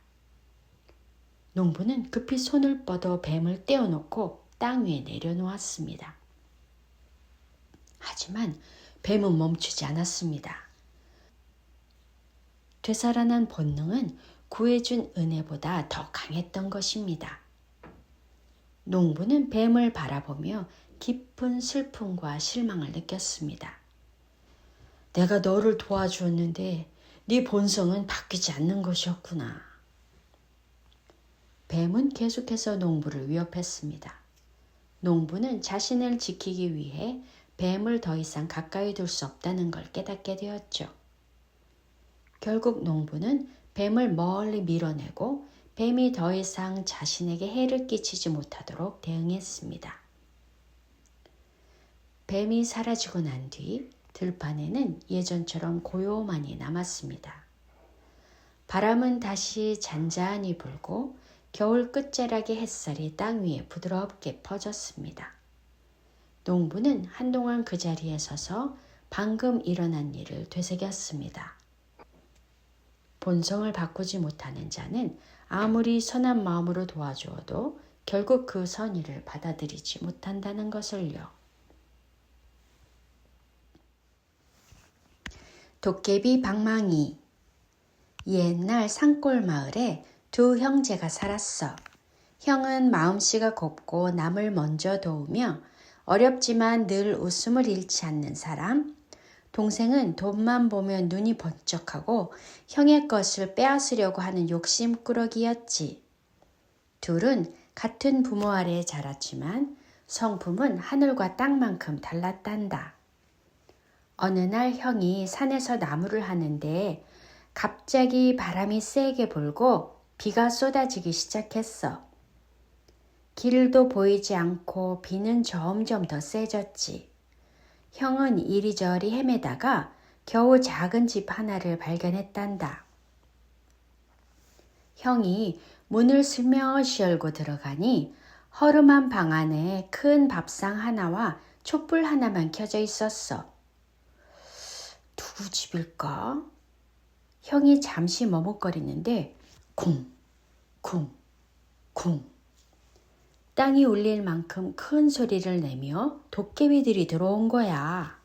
[SPEAKER 1] 농부는 급히 손을 뻗어 뱀을 떼어놓고 땅 위에 내려놓았습니다. 하지만 뱀은 멈추지 않았습니다. 되살아난 본능은 구해준 은혜보다 더 강했던 것입니다. 농부는 뱀을 바라보며 깊은 슬픔과 실망을 느꼈습니다. 내가 너를 도와주었는데 네 본성은 바뀌지 않는 것이었구나. 뱀은 계속해서 농부를 위협했습니다. 농부는 자신을 지키기 위해 뱀을 더 이상 가까이 둘 수 없다는 걸 깨닫게 되었죠. 결국 농부는 뱀을 멀리 밀어내고 뱀이 더 이상 자신에게 해를 끼치지 못하도록 대응했습니다. 뱀이 사라지고 난 뒤 들판에는 예전처럼 고요만이 남았습니다. 바람은 다시 잔잔히 불고 겨울 끝자락의 햇살이 땅 위에 부드럽게 퍼졌습니다. 농부는 한동안 그 자리에 서서 방금 일어난 일을 되새겼습니다. 본성을 바꾸지 못하는 자는 아무리 선한 마음으로 도와주어도 결국 그 선의를 받아들이지 못한다는 것을요. 도깨비 방망이. 옛날 산골 마을에 두 형제가 살았어. 형은 마음씨가 곱고 남을 먼저 도우며 어렵지만 늘 웃음을 잃지 않는 사람. 동생은 돈만 보면 눈이 번쩍하고 형의 것을 빼앗으려고 하는 욕심꾸러기였지. 둘은 같은 부모 아래에 자랐지만 성품은 하늘과 땅만큼 달랐단다. 어느 날 형이 산에서 나무를 하는데 갑자기 바람이 세게 불고 비가 쏟아지기 시작했어. 길도 보이지 않고 비는 점점 더 세졌지. 형은 이리저리 헤매다가 겨우 작은 집 하나를 발견했단다. 형이 문을 슬며시 열고 들어가니 허름한 방 안에 큰 밥상 하나와 촛불 하나만 켜져 있었어. 누구 집일까? 형이 잠시 머뭇거리는데 쿵, 쿵, 쿵. 땅이 울릴 만큼 큰 소리를 내며 도깨비들이 들어온 거야.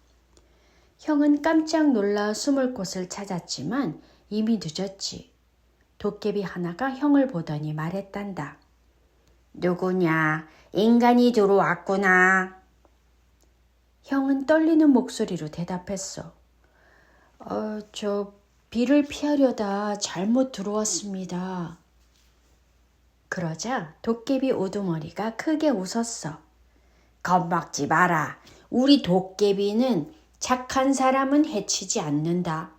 [SPEAKER 1] 형은 깜짝 놀라 숨을 곳을 찾았지만 이미 늦었지. 도깨비 하나가 형을 보더니 말했단다. 누구냐? 인간이 들어왔구나. 형은 떨리는 목소리로 대답했어. 저 비를 피하려다 잘못 들어왔습니다. 그러자 도깨비 우두머리가 크게 웃었어. 겁먹지 마라. 우리 도깨비는 착한 사람은 해치지 않는다.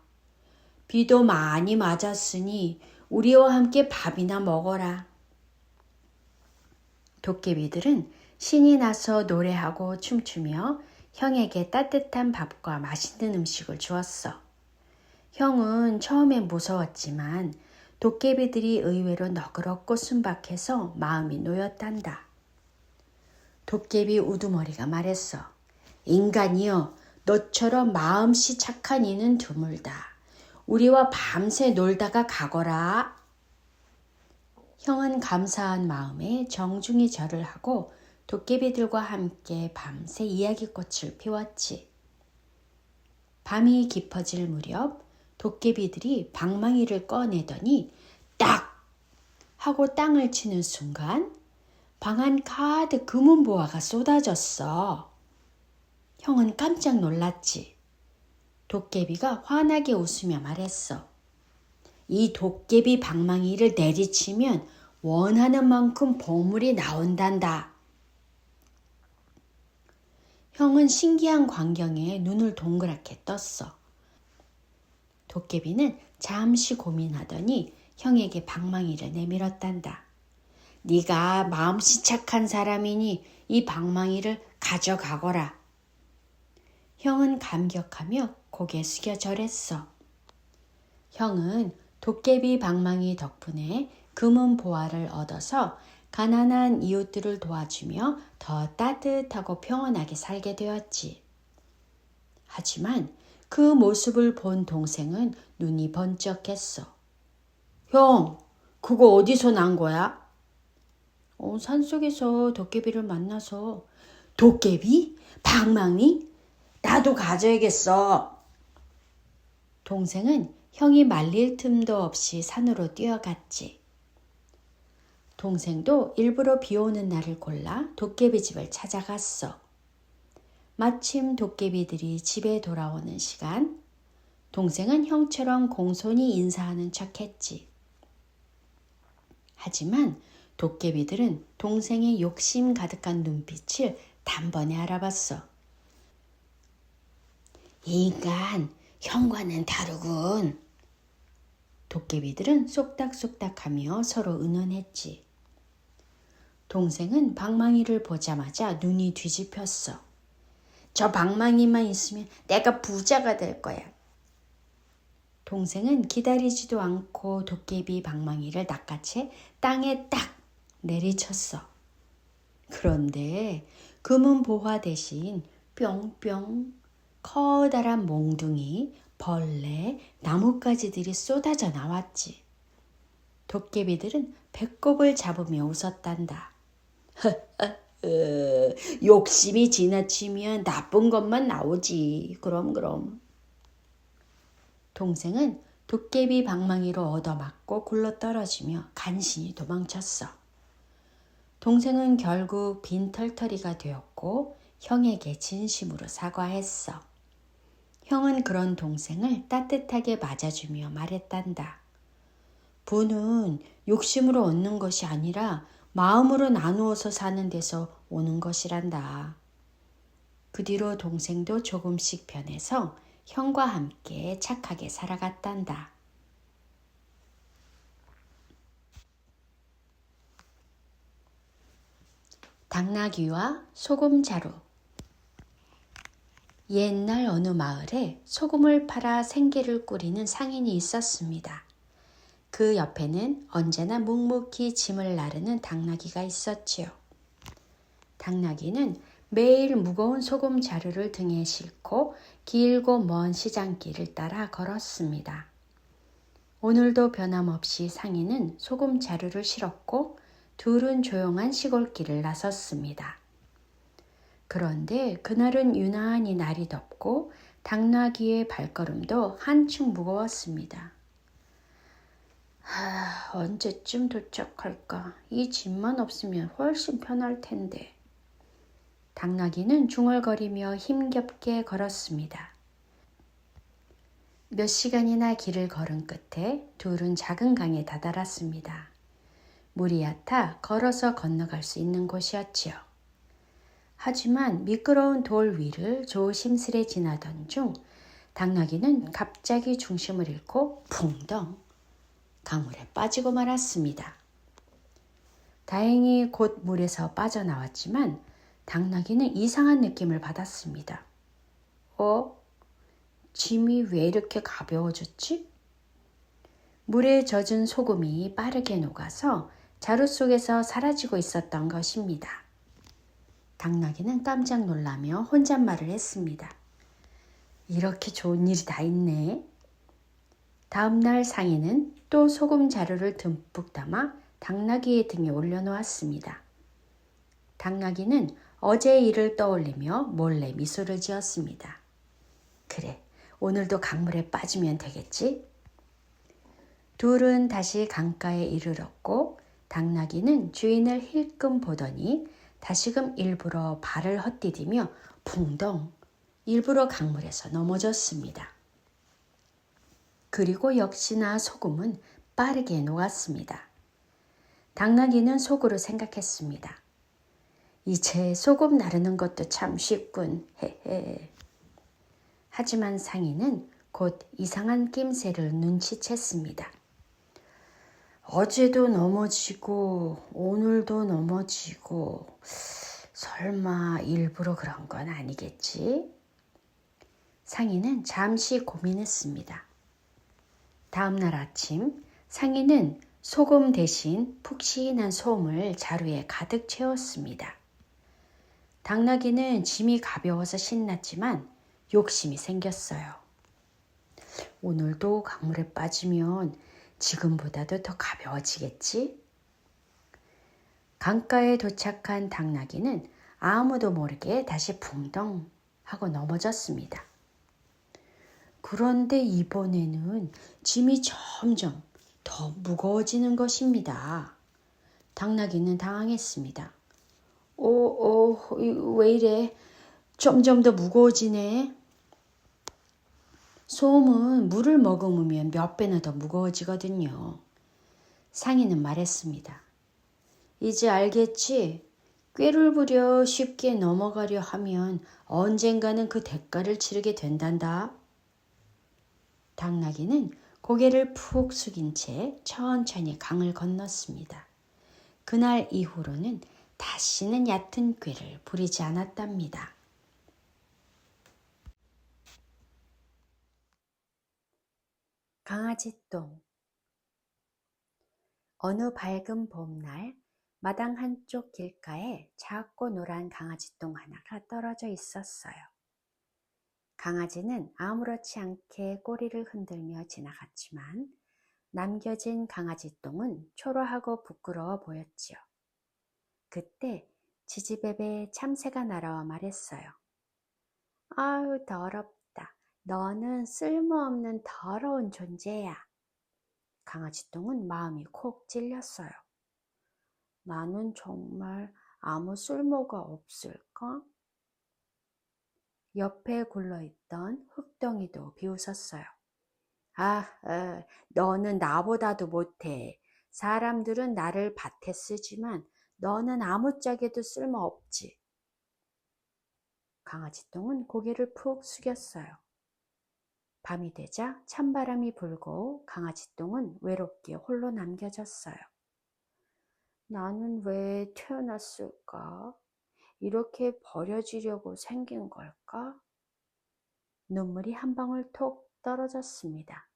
[SPEAKER 1] 비도 많이 맞았으니 우리와 함께 밥이나 먹어라. 도깨비들은 신이 나서 노래하고 춤추며 형에게 따뜻한 밥과 맛있는 음식을 주었어. 형은 처음엔 무서웠지만 도깨비들이 의외로 너그럽고 순박해서 마음이 놓였단다. 도깨비 우두머리가 말했어. 인간이여, 너처럼 마음씨 착한 이는 드물다. 우리와 밤새 놀다가 가거라. 형은 감사한 마음에 정중히 절을 하고 도깨비들과 함께 밤새 이야기꽃을 피웠지. 밤이 깊어질 무렵 도깨비들이 방망이를 꺼내더니 딱! 하고 땅을 치는 순간 방 안 가득 금은보화가 쏟아졌어. 형은 깜짝 놀랐지. 도깨비가 환하게 웃으며 말했어. 이 도깨비 방망이를 내리치면 원하는 만큼 보물이 나온단다. 형은 신기한 광경에 눈을 동그랗게 떴어. 도깨비는 잠시 고민하더니 형에게 방망이를 내밀었단다. 네가 마음씨 착한 사람이니 이 방망이를 가져가거라. 형은 감격하며 고개 숙여 절했어. 형은 도깨비 방망이 덕분에 금은 보화를 얻어서 가난한 이웃들을 도와주며 더 따뜻하고 평온하게 살게 되었지. 하지만 그 모습을 본 동생은 눈이 번쩍했어. 형, 그거 어디서 난 거야? 산속에서 도깨비를 만나서. 도깨비? 방망이? 나도 가져야겠어. 동생은 형이 말릴 틈도 없이 산으로 뛰어갔지. 동생도 일부러 비 오는 날을 골라 도깨비 집을 찾아갔어. 마침 도깨비들이 집에 돌아오는 시간, 동생은 형처럼 공손히 인사하는 척했지. 하지만 도깨비들은 동생의 욕심 가득한 눈빛을 단번에 알아봤어. 이 인간, 형과는 다르군. 도깨비들은 쏙닥쏙닥하며 서로 의논했지. 동생은 방망이를 보자마자 눈이 뒤집혔어. 저 방망이만 있으면 내가 부자가 될 거야. 동생은 기다리지도 않고 도깨비 방망이를 낚아채 땅에 딱 내리쳤어. 그런데 금은 보화 대신 뿅뿅 커다란 몽둥이, 벌레, 나뭇가지들이 쏟아져 나왔지. 도깨비들은 배꼽을 잡으며 웃었단다. 욕심이 지나치면 나쁜 것만 나오지. 그럼. 동생은 도깨비 방망이로 얻어맞고 굴러떨어지며 간신히 도망쳤어. 동생은 결국 빈털터리가 되었고 형에게 진심으로 사과했어. 형은 그런 동생을 따뜻하게 맞아주며 말했단다. 부는 욕심으로 얻는 것이 아니라 마음으로 나누어서 사는 데서 오는 것이란다. 그 뒤로 동생도 조금씩 변해서 형과 함께 착하게 살아갔단다. 당나귀와 소금자루. 옛날 어느 마을에 소금을 팔아 생계를 꾸리는 상인이 있었습니다. 그 옆에는 언제나 묵묵히 짐을 나르는 당나귀가 있었지요. 당나귀는 매일 무거운 소금 자루를 등에 싣고 길고 먼 시장길을 따라 걸었습니다. 오늘도 변함없이 상인은 소금 자루를 실었고 둘은 조용한 시골길을 나섰습니다. 그런데 그날은 유난히 날이 덥고 당나귀의 발걸음도 한층 무거웠습니다. 언제쯤 도착할까? 이 짐만 없으면 훨씬 편할 텐데. 당나귀는 중얼거리며 힘겹게 걸었습니다. 몇 시간이나 길을 걸은 끝에 둘은 작은 강에 다다랐습니다. 물이 얕아 걸어서 건너갈 수 있는 곳이었지요. 하지만 미끄러운 돌 위를 조심스레 지나던 중 당나귀는 갑자기 중심을 잃고 붕덩 강물에 빠지고 말았습니다. 다행히 곧 물에서 빠져나왔지만 당나귀는 이상한 느낌을 받았습니다. 짐이 왜 이렇게 가벼워졌지? 물에 젖은 소금이 빠르게 녹아서 자루 속에서 사라지고 있었던 것입니다. 당나귀는 깜짝 놀라며 혼잣말을 했습니다. 이렇게 좋은 일이 다 있네. 다음날 상인은 또 소금 자루를 듬뿍 담아 당나귀의 등에 올려놓았습니다. 당나귀는 어제의 일을 떠올리며 몰래 미소를 지었습니다. 그래, 오늘도 강물에 빠지면 되겠지? 둘은 다시 강가에 이르렀고 당나귀는 주인을 힐끔 보더니 다시금 일부러 발을 헛디디며 붕덩 일부러 강물에서 넘어졌습니다. 그리고 역시나 소금은 빠르게 녹았습니다. 당나귀는 속으로 생각했습니다. 이제 소금 나르는 것도 참 쉽군. 헤헤. 하지만 상인은 곧 이상한 낌새를 눈치챘습니다. 어제도 넘어지고 오늘도 넘어지고 설마 일부러 그런 건 아니겠지? 상인은 잠시 고민했습니다. 다음 날 아침 상인은 소금 대신 푹신한 솜을 자루에 가득 채웠습니다. 당나귀는 짐이 가벼워서 신났지만 욕심이 생겼어요. 오늘도 강물에 빠지면 지금보다도 더 가벼워지겠지? 강가에 도착한 당나귀는 아무도 모르게 다시 붕덩 하고 넘어졌습니다. 그런데 이번에는 짐이 점점 더 무거워지는 것입니다. 당나귀는 당황했습니다. 왜 이래? 점점 더 무거워지네. 솜은 물을 머금으면 몇 배나 더 무거워지거든요. 상인은 말했습니다. 이제 알겠지? 꾀를 부려 쉽게 넘어가려 하면 언젠가는 그 대가를 치르게 된단다. 당나귀는 고개를 푹 숙인 채 천천히 강을 건넜습니다. 그날 이후로는 다시는 얕은 꾀를 부리지 않았답니다. 강아지똥. 어느 밝은 봄날 마당 한쪽 길가에 작고 노란 강아지똥 하나가 떨어져 있었어요. 강아지는 아무렇지 않게 꼬리를 흔들며 지나갔지만 남겨진 강아지똥은 초라하고 부끄러워 보였지요. 그때 지지배배 참새가 날아와 말했어요. 아유, 더럽다. 너는 쓸모없는 더러운 존재야. 강아지똥은 마음이 콕 찔렸어요. 나는 정말 아무 쓸모가 없을까? 옆에 굴러있던 흙덩이도 비웃었어요. 너는 나보다도 못해. 사람들은 나를 밭에 쓰지만 너는 아무짝에도 쓸모없지. 강아지똥은 고개를 푹 숙였어요. 밤이 되자 찬바람이 불고 강아지똥은 외롭게 홀로 남겨졌어요. 나는 왜 태어났을까? 이렇게 버려지려고 생긴 걸까? 눈물이 한 방울 톡 떨어졌습니다.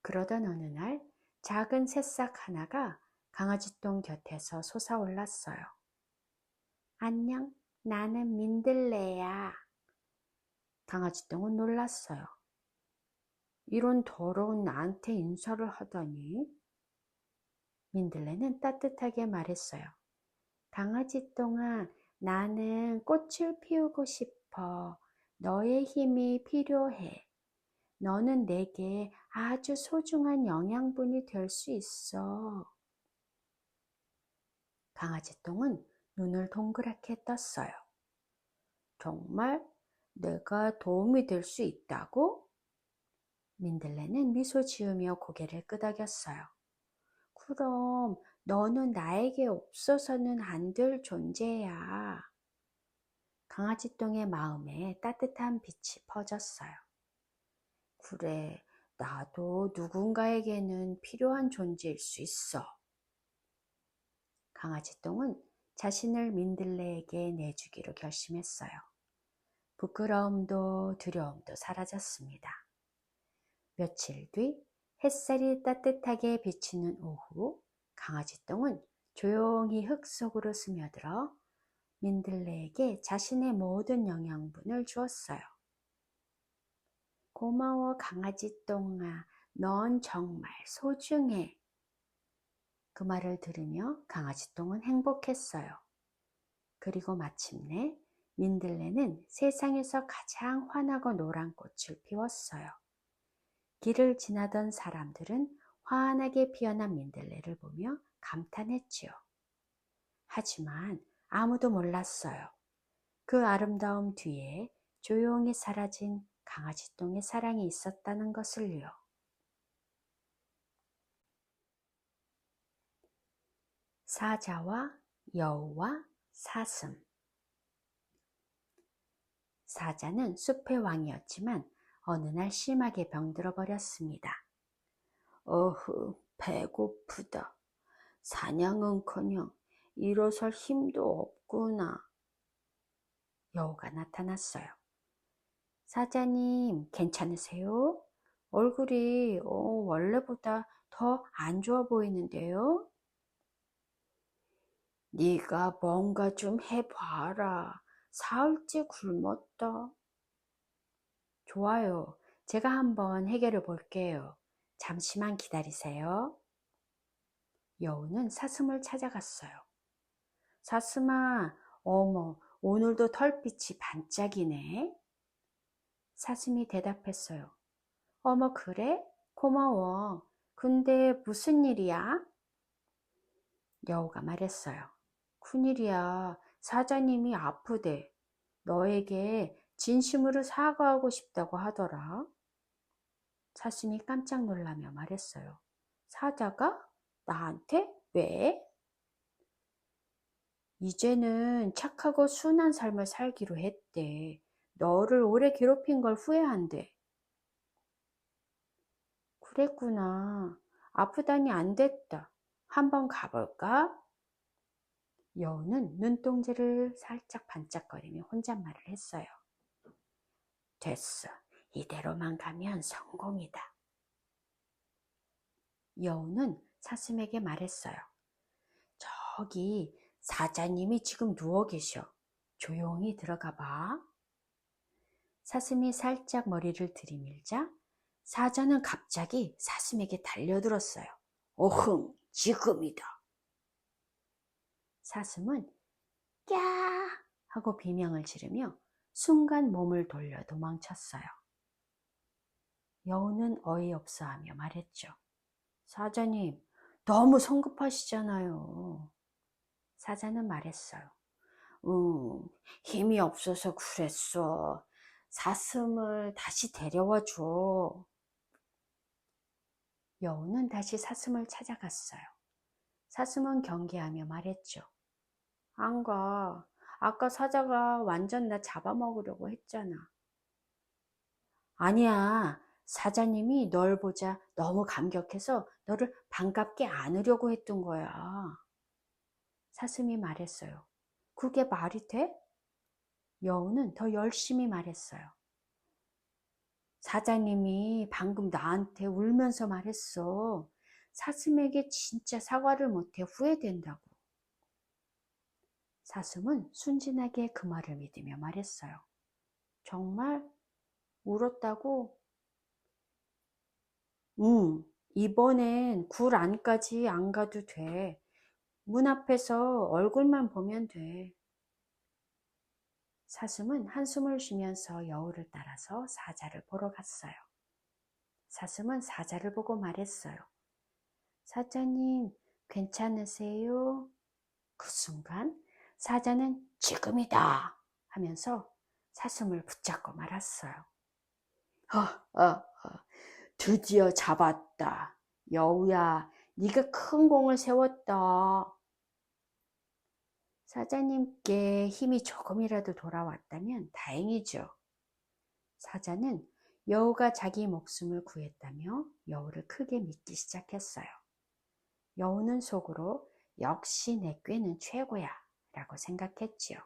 [SPEAKER 1] 그러던 어느 날 작은 새싹 하나가 강아지똥 곁에서 솟아올랐어요. 안녕, 나는 민들레야. 강아지똥은 놀랐어요. 이런 더러운 나한테 인사를 하다니. 민들레는 따뜻하게 말했어요. 강아지똥아, 나는 꽃을 피우고 싶어. 너의 힘이 필요해. 너는 내게 아주 소중한 영양분이 될 수 있어. 강아지똥은 눈을 동그랗게 떴어요. 정말 내가 도움이 될 수 있다고? 민들레는 미소 지으며 고개를 끄덕였어요. 그럼 너는 나에게 없어서는 안 될 존재야. 강아지똥의 마음에 따뜻한 빛이 퍼졌어요. 그래, 나도 누군가에게는 필요한 존재일 수 있어. 강아지똥은 자신을 민들레에게 내주기로 결심했어요. 부끄러움도 두려움도 사라졌습니다. 며칠 뒤 햇살이 따뜻하게 비치는 오후, 강아지똥은 조용히 흙 속으로 스며들어 민들레에게 자신의 모든 영양분을 주었어요. 고마워 강아지똥아, 넌 정말 소중해. 그 말을 들으며 강아지똥은 행복했어요. 그리고 마침내 민들레는 세상에서 가장 환하고 노란 꽃을 피웠어요. 길을 지나던 사람들은 환하게 피어난 민들레를 보며 감탄했지요. 하지만 아무도 몰랐어요. 그 아름다움 뒤에 조용히 사라진 강아지똥의 사랑이 있었다는 것을요. 사자와 여우와 사슴. 사자는 숲의 왕이었지만 어느 날 심하게 병들어 버렸습니다. 어흐, 배고프다. 사냥은커녕 일어설 힘도 없구나. 여우가 나타났어요. 사자님, 괜찮으세요? 얼굴이 원래보다 더 안 좋아 보이는데요? 네가 뭔가 좀 해봐라. 사흘째 굶었다. 좋아요. 제가 한번 해결해 볼게요. 잠시만 기다리세요. 여우는 사슴을 찾아갔어요. 사슴아, 어머, 오늘도 털빛이 반짝이네. 사슴이 대답했어요. 어머, 그래? 고마워. 근데 무슨 일이야? 여우가 말했어요. 큰일이야. 사자님이 아프대. 너에게 진심으로 사과하고 싶다고 하더라. 사슴이 깜짝 놀라며 말했어요. 사자가? 나한테? 왜? 이제는 착하고 순한 삶을 살기로 했대. 너를 오래 괴롭힌 걸 후회한대. 그랬구나. 아프다니 안 됐다. 한번 가볼까? 여우는 눈동자를 살짝 반짝거리며 혼잣말을 했어요. 됐어. 이대로만 가면 성공이다. 여우는 사슴에게 말했어요. 저기 사자님이 지금 누워 계셔. 조용히 들어가 봐. 사슴이 살짝 머리를 들이밀자 사자는 갑자기 사슴에게 달려들었어요. 어흥, 지금이다. 사슴은 꺄 하고 비명을 지르며 순간 몸을 돌려 도망쳤어요. 여우는 어이없어하며 말했죠. 사자님, 너무 성급하시잖아요. 사자는 말했어요. 힘이 없어서 그랬어. 사슴을 다시 데려와 줘. 여우는 다시 사슴을 찾아갔어요. 사슴은 경계하며 말했죠. 안 가. 아까 사자가 완전 나 잡아먹으려고 했잖아. 아니야. 사자님이 널 보자 너무 감격해서 너를 반갑게 안으려고 했던 거야. 사슴이 말했어요. 그게 말이 돼? 여우는 더 열심히 말했어요. 사자님이 방금 나한테 울면서 말했어. 사슴에게 진짜 사과를 못해 후회된다고. 사슴은 순진하게 그 말을 믿으며 말했어요. 정말? 울었다고? 응, 이번엔 굴 안까지 안 가도 돼. 문 앞에서 얼굴만 보면 돼. 사슴은 한숨을 쉬면서 여우를 따라서 사자를 보러 갔어요. 사슴은 사자를 보고 말했어요. 사자님, 괜찮으세요? 그 순간 사자는 지금이다 하면서 사슴을 붙잡고 말았어요. 드디어 잡았다. 여우야, 네가 큰 공을 세웠다. 사자님께 힘이 조금이라도 돌아왔다면 다행이죠. 사자는 여우가 자기 목숨을 구했다며 여우를 크게 믿기 시작했어요. 여우는 속으로 역시 내 꾀는 최고야 라고 생각했지요.